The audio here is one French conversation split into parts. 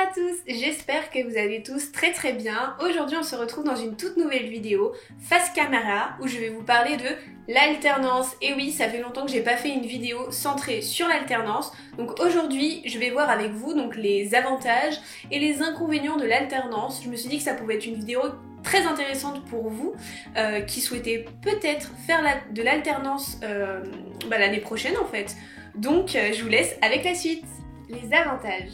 à tous, j'espère que vous allez tous très bien. Aujourd'hui on se retrouve dans une toute nouvelle vidéo face caméra où je vais vous parler de l'alternance. Et oui, ça fait longtemps que j'ai pas fait une vidéo centrée sur l'alternance. Donc aujourd'hui je vais voir avec vous les avantages et les inconvénients de l'alternance. Je me suis dit que ça pouvait être une vidéo très intéressante pour vous qui souhaitez peut-être faire de l'alternance l'année prochaine en fait. Donc je vous laisse avec la suite. Les avantages.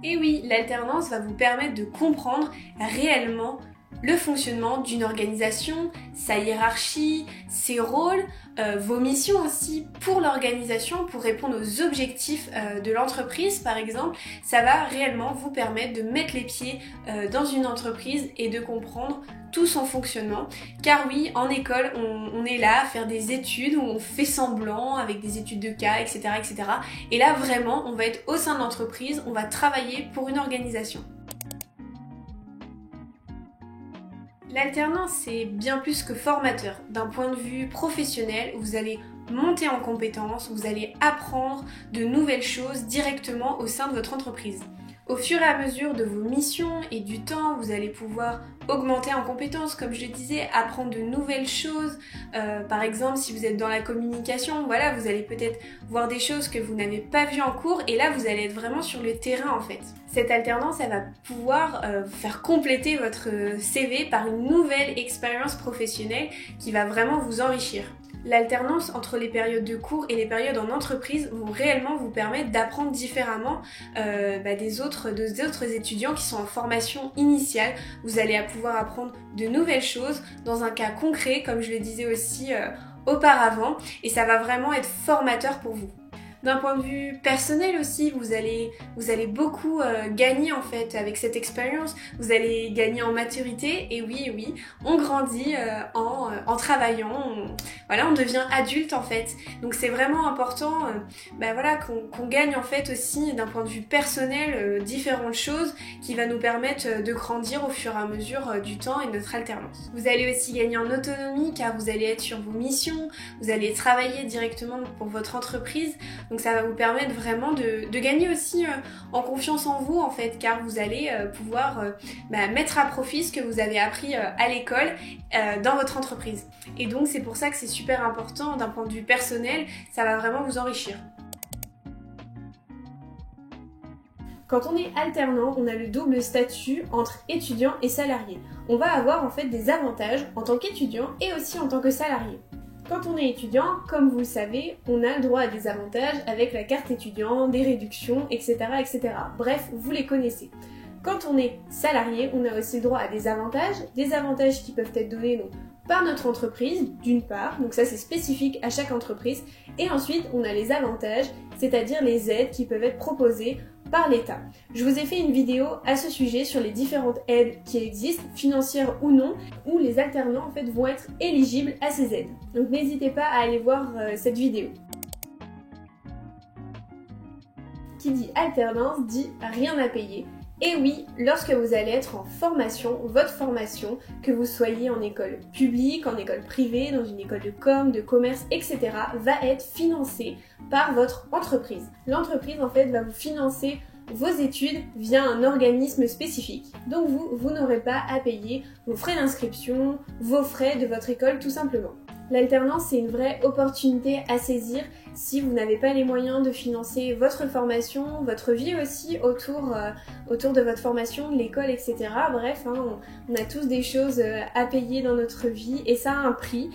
Et oui, l'alternance va vous permettre de comprendre réellement le fonctionnement d'une organisation, sa hiérarchie, ses rôles, vos missions aussi pour l'organisation, pour répondre aux objectifs de l'entreprise par exemple. Ça va réellement vous permettre de mettre les pieds dans une entreprise et de comprendre tout son fonctionnement. Car oui, en école, on est là à faire des études où on fait semblant avec des études de cas, etc., etc. Et là vraiment, on va être au sein de l'entreprise, on va travailler pour une organisation. L'alternance, c'est bien plus que formateur. D'un point de vue professionnel, vous allez monter en compétences, vous allez apprendre de nouvelles choses directement au sein de votre entreprise. Au fur et à mesure de vos missions et du temps, vous allez pouvoir augmenter en compétences, comme je le disais, apprendre de nouvelles choses. Par exemple, si vous êtes dans la communication, voilà, vous allez peut-être voir des choses que vous n'avez pas vues en cours et là, vous allez être vraiment sur le terrain en fait. Cette alternance, elle va pouvoir faire compléter votre CV par une nouvelle expérience professionnelle qui va vraiment vous enrichir. L'alternance entre les périodes de cours et les périodes en entreprise vont réellement vous permettre d'apprendre différemment des autres étudiants qui sont en formation initiale. Vous allez pouvoir apprendre de nouvelles choses dans un cas concret, comme je le disais aussi auparavant, et ça va vraiment être formateur pour vous. D'un point de vue personnel aussi, vous allez beaucoup gagner en fait avec cette expérience. Vous allez gagner en maturité et oui, on grandit en travaillant. On devient adulte en fait. Donc c'est vraiment important qu'on gagne en fait aussi d'un point de vue personnel différentes choses qui va nous permettre de grandir au fur et à mesure du temps et de notre alternance. Vous allez aussi gagner en autonomie car vous allez être sur vos missions, vous allez travailler directement pour votre entreprise. Donc ça va vous permettre vraiment de gagner aussi en confiance en vous en fait, car vous allez pouvoir mettre à profit ce que vous avez appris à l'école dans votre entreprise. Et donc c'est pour ça que c'est super important d'un point de vue personnel, ça va vraiment vous enrichir. Quand on est alternant, on a le double statut entre étudiant et salarié. On va avoir en fait des avantages en tant qu'étudiant et aussi en tant que salarié. Quand on est étudiant, comme vous le savez, on a le droit à des avantages avec la carte étudiant, des réductions, etc., etc. Bref, vous les connaissez. Quand on est salarié, on a aussi le droit à des avantages qui peuvent être donnés par notre entreprise, d'une part, donc ça c'est spécifique à chaque entreprise, et ensuite on a les avantages, c'est-à-dire les aides qui peuvent être proposées par l'État. Je vous ai fait une vidéo à ce sujet sur les différentes aides qui existent, financières ou non, où les alternants en fait vont être éligibles à ces aides. Donc n'hésitez pas à aller voir cette vidéo. Qui dit alternance dit rien à payer. Et oui, lorsque vous allez être en formation, votre formation, que vous soyez en école publique, en école privée, dans une école de com, de commerce, etc., va être financée par votre entreprise. L'entreprise, en fait, va vous financer vos études via un organisme spécifique. Donc vous n'aurez pas à payer vos frais d'inscription, vos frais de votre école, tout simplement. L'alternance, c'est une vraie opportunité à saisir si vous n'avez pas les moyens de financer votre formation, votre vie aussi autour de votre formation, de l'école, etc. Bref, on a tous des choses à payer dans notre vie et ça a un prix.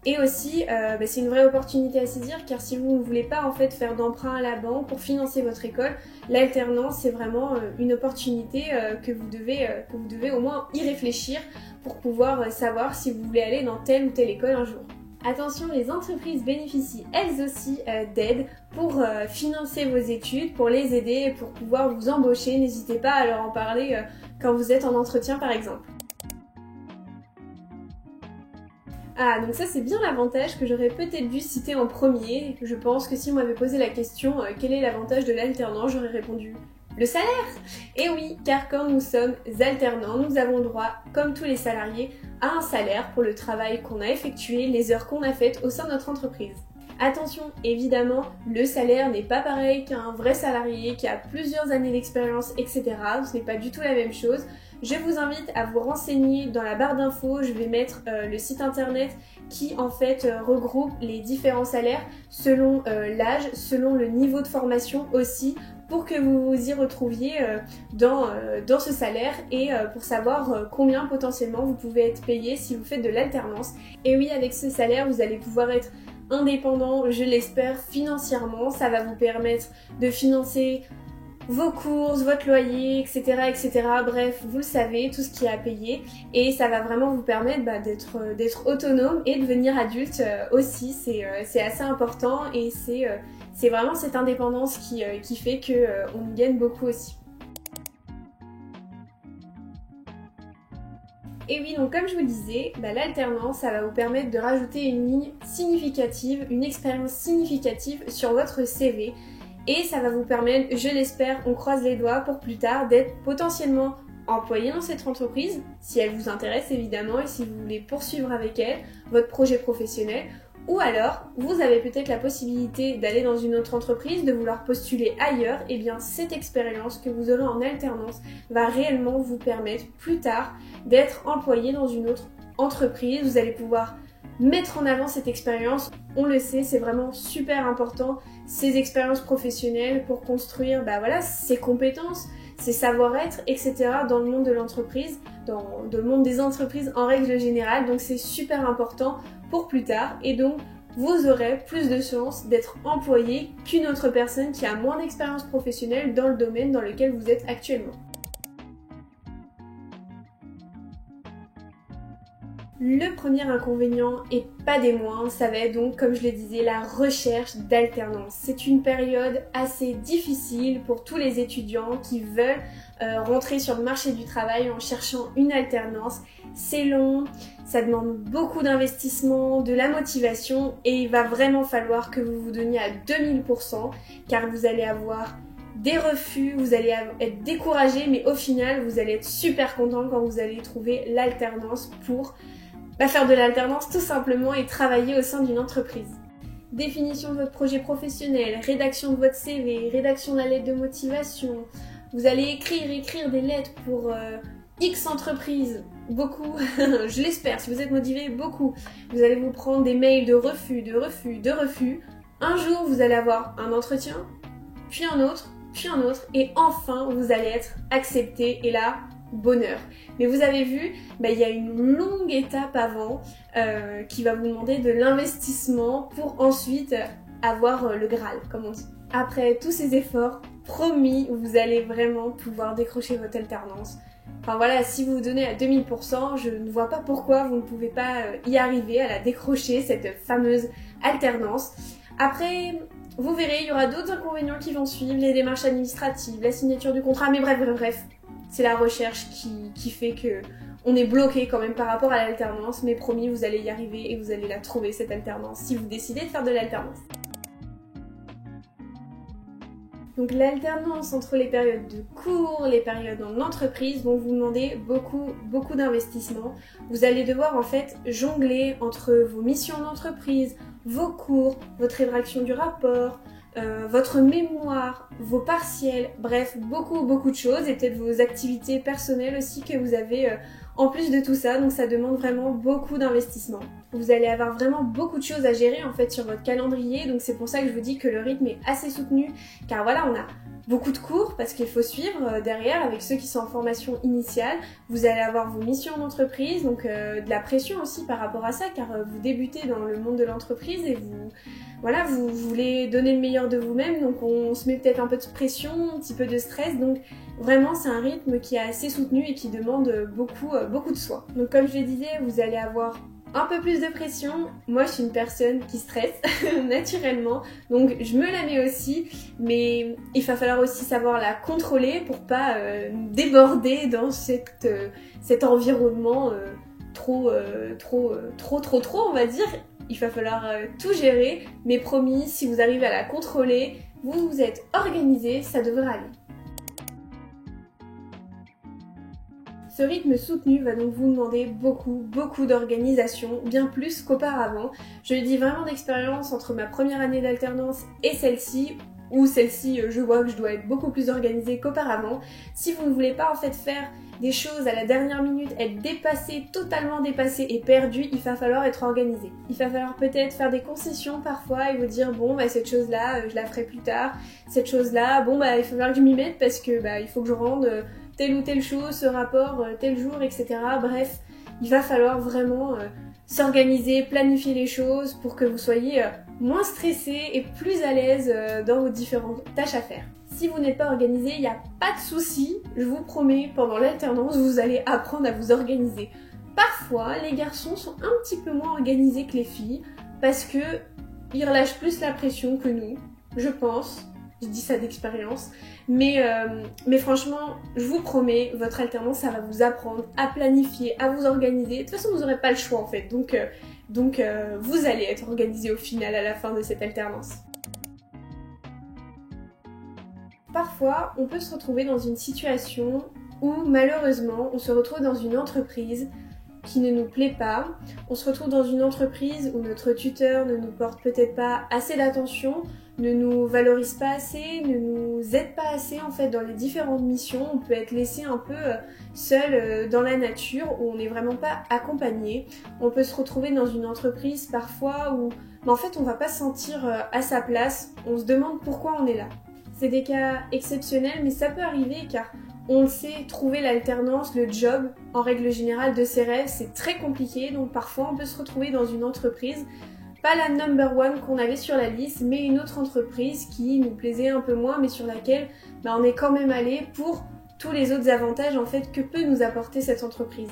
Et aussi, c'est une vraie opportunité à saisir car si vous ne voulez pas en fait faire d'emprunt à la banque pour financer votre école, l'alternance c'est vraiment une opportunité que vous devez au moins y réfléchir pour pouvoir savoir si vous voulez aller dans telle ou telle école un jour. Attention, les entreprises bénéficient elles aussi d'aides pour financer vos études, pour les aider et pour pouvoir vous embaucher. N'hésitez pas à leur en parler quand vous êtes en entretien par exemple. Ah, donc ça c'est bien l'avantage que j'aurais peut-être dû citer en premier. Je pense que si on m'avait posé la question quel est l'avantage de l'alternance, j'aurais répondu le salaire. Et oui, car quand nous sommes alternants, nous avons droit, comme tous les salariés, à un salaire pour le travail qu'on a effectué, les heures qu'on a faites au sein de notre entreprise. Attention, évidemment, le salaire n'est pas pareil qu'un vrai salarié qui a plusieurs années d'expérience, etc. Ce n'est pas du tout la même chose. Je vous invite à vous renseigner dans la barre d'infos, je vais mettre le site internet qui en fait regroupe les différents salaires selon l'âge, selon le niveau de formation aussi, pour que vous vous y retrouviez dans ce salaire et pour savoir combien potentiellement vous pouvez être payé si vous faites de l'alternance. Et oui, avec ce salaire, vous allez pouvoir être indépendant, je l'espère, financièrement. Ça va vous permettre de financer vos courses, votre loyer, etc., etc. Bref, vous le savez, tout ce qui est à payer. Et ça va vraiment vous permettre d'être autonome et de devenir adulte aussi. C'est assez important et c'est vraiment cette indépendance qui fait qu'on gagne beaucoup aussi. Et oui, donc comme je vous disais, l'alternance, ça va vous permettre de rajouter une ligne significative, une expérience significative sur votre CV. Et ça va vous permettre, je l'espère, on croise les doigts pour plus tard, d'être potentiellement employé dans cette entreprise, si elle vous intéresse évidemment, et si vous voulez poursuivre avec elle votre projet professionnel. Ou alors, vous avez peut-être la possibilité d'aller dans une autre entreprise, de vouloir postuler ailleurs, et bien cette expérience que vous aurez en alternance va réellement vous permettre plus tard d'être employé dans une autre entreprise. Vous allez pouvoir mettre en avant cette expérience. On le sait, c'est vraiment super important, ces expériences professionnelles pour construire ses compétences, ses savoir-être, etc. dans le monde de l'entreprise, dans le monde des entreprises en règle générale. Donc c'est super important pour plus tard et donc vous aurez plus de chances d'être employé qu'une autre personne qui a moins d'expérience professionnelle dans le domaine dans lequel vous êtes actuellement. Le premier inconvénient, et pas des moindres, ça va être donc, comme je le disais, la recherche d'alternance. C'est une période assez difficile pour tous les étudiants qui veulent rentrer sur le marché du travail en cherchant une alternance. C'est long, ça demande beaucoup d'investissement, de la motivation et il va vraiment falloir que vous vous donniez à 2000% car vous allez avoir des refus, vous allez être découragé, mais au final, vous allez être super content quand vous allez trouver l'alternance pour faire de l'alternance tout simplement et travailler au sein d'une entreprise. Définition de votre projet professionnel, rédaction de votre CV, rédaction de la lettre de motivation. Vous allez écrire des lettres pour X entreprises, beaucoup, je l'espère, si vous êtes motivé, beaucoup. Vous allez vous prendre des mails de refus, de refus, de refus. Un jour, vous allez avoir un entretien, puis un autre, et enfin, vous allez être accepté, et là, bonheur. Mais vous avez vu, il y a une longue étape avant qui va vous demander de l'investissement pour ensuite avoir le Graal, comme on dit. Après tous ces efforts, promis, vous allez vraiment pouvoir décrocher votre alternance. Enfin voilà, si vous vous donnez à 2000%, je ne vois pas pourquoi vous ne pouvez pas y arriver à la décrocher, cette fameuse alternance. Après, vous verrez, il y aura d'autres inconvénients qui vont suivre, les démarches administratives, la signature du contrat, mais bref. C'est la recherche qui fait que on est bloqué quand même par rapport à l'alternance, mais promis, vous allez y arriver et vous allez la trouver cette alternance si vous décidez de faire de l'alternance. Donc l'alternance entre les périodes de cours, les périodes en entreprise vont vous demander beaucoup d'investissement. Vous allez devoir en fait jongler entre vos missions d'entreprise, vos cours, votre rédaction du rapport, votre mémoire, vos partiels, bref, beaucoup de choses et peut-être vos activités personnelles aussi que vous avez en plus de tout ça, donc ça demande vraiment beaucoup d'investissement. Vous allez avoir vraiment beaucoup de choses à gérer en fait sur votre calendrier, donc c'est pour ça que je vous dis que le rythme est assez soutenu, car voilà, on a beaucoup de cours parce qu'il faut suivre derrière avec ceux qui sont en formation initiale. Vous allez avoir vos missions d'entreprise, donc de la pression aussi par rapport à ça, car vous débutez dans le monde de l'entreprise et vous voulez donner le meilleur de vous-même, donc on se met peut-être un peu de pression, un petit peu de stress, donc vraiment c'est un rythme qui est assez soutenu et qui demande beaucoup de soi. Donc comme je le disais, vous allez avoir un peu plus de pression. Moi je suis une personne qui stresse naturellement, donc je me la mets aussi, mais il va falloir aussi savoir la contrôler pour pas déborder dans cet environnement trop on va dire. Il va falloir tout gérer, mais promis, si vous arrivez à la contrôler, vous êtes organisé, ça devrait aller. Ce rythme soutenu va donc vous demander beaucoup d'organisation, bien plus qu'auparavant. Je le dis vraiment d'expérience entre ma première année d'alternance et celle-ci, où celle-ci je vois que je dois être beaucoup plus organisée qu'auparavant. Si vous ne voulez pas en fait faire des choses à la dernière minute, être dépassé, totalement dépassé et perdu, il va falloir être organisé. Il va falloir peut-être faire des concessions parfois et vous dire bon bah cette chose là je la ferai plus tard, cette chose là bon bah il faut falloir que je m'y mette parce que bah il faut que je rende telle ou telle chose, ce rapport tel jour, etc. Bref, il va falloir vraiment s'organiser, planifier les choses pour que vous soyez moins stressé et plus à l'aise dans vos différentes tâches à faire. Si vous n'êtes pas organisé, il n'y a pas de souci, je vous promets, pendant l'alternance, vous allez apprendre à vous organiser. Parfois, les garçons sont un petit peu moins organisés que les filles parce que ils relâchent plus la pression que nous, je pense. Je dis ça d'expérience, mais franchement, je vous promets, votre alternance, ça va vous apprendre à planifier, à vous organiser. De toute façon, vous n'aurez pas le choix en fait, donc vous allez être organisé au final à la fin de cette alternance. Parfois, on peut se retrouver dans une situation où malheureusement, on se retrouve dans une entreprise qui ne nous plaît pas. On se retrouve dans une entreprise où notre tuteur ne nous porte peut-être pas assez d'attention, ne nous valorise pas assez, ne nous aide pas assez en fait dans les différentes missions. On peut être laissé un peu seul dans la nature où on n'est vraiment pas accompagné. On peut se retrouver dans une entreprise parfois où en fait on va pas se sentir à sa place. On se demande pourquoi on est là. C'est des cas exceptionnels mais ça peut arriver car on le sait, trouver l'alternance, le job, en règle générale de ses rêves, c'est très compliqué. Donc parfois on peut se retrouver dans une entreprise, pas la number one qu'on avait sur la liste, mais une autre entreprise qui nous plaisait un peu moins, mais sur laquelle on est quand même allé pour tous les autres avantages en fait que peut nous apporter cette entreprise.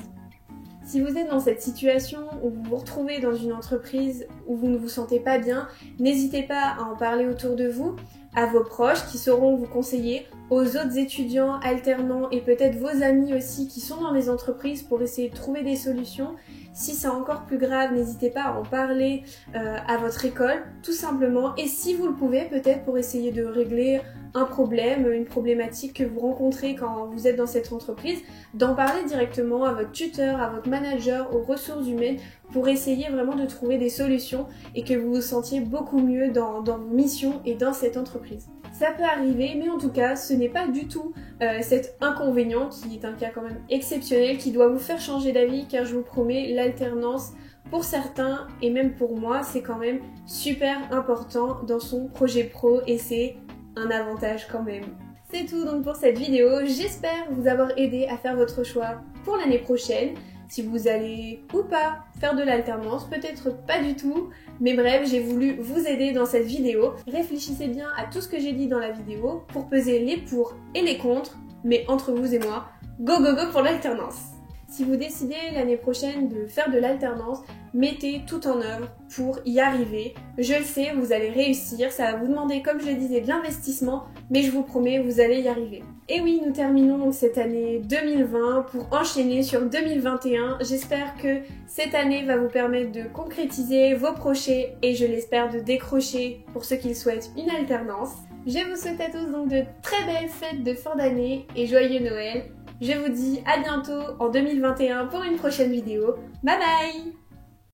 Si vous êtes dans cette situation où vous vous retrouvez dans une entreprise où vous ne vous sentez pas bien, n'hésitez pas à en parler autour de vous, à vos proches qui sauront vous conseiller, aux autres étudiants, alternants et peut-être vos amis aussi qui sont dans les entreprises pour essayer de trouver des solutions. Si c'est encore plus grave, n'hésitez pas à en parler à votre école, tout simplement. Et si vous le pouvez, peut-être pour essayer de régler un problème, une problématique que vous rencontrez quand vous êtes dans cette entreprise, d'en parler directement à votre tuteur, à votre manager, aux ressources humaines, pour essayer vraiment de trouver des solutions et que vous vous sentiez beaucoup mieux dans vos missions et dans cette entreprise. Ça peut arriver, mais en tout cas, ce n'est pas du tout cet inconvénient qui est un cas quand même exceptionnel qui doit vous faire changer d'avis car je vous promets, l'alternance pour certains et même pour moi, c'est quand même super important dans son projet pro et c'est un avantage quand même. C'est tout donc pour cette vidéo, j'espère vous avoir aidé à faire votre choix pour l'année prochaine. Si vous allez ou pas faire de l'alternance, peut-être pas du tout, mais bref, j'ai voulu vous aider dans cette vidéo. Réfléchissez bien à tout ce que j'ai dit dans la vidéo pour peser les pour et les contre, mais entre vous et moi, go go go pour l'alternance! Si vous décidez l'année prochaine de faire de l'alternance, mettez tout en œuvre pour y arriver. Je le sais, vous allez réussir, ça va vous demander, comme je le disais, de l'investissement, mais je vous promets, vous allez y arriver. Et oui, nous terminons donc cette année 2020 pour enchaîner sur 2021. J'espère que cette année va vous permettre de concrétiser vos projets et je l'espère de décrocher, pour ceux qui le souhaitent, une alternance. Je vous souhaite à tous donc de très belles fêtes de fin d'année et joyeux Noël. Je vous dis à bientôt en 2021 pour une prochaine vidéo. Bye bye!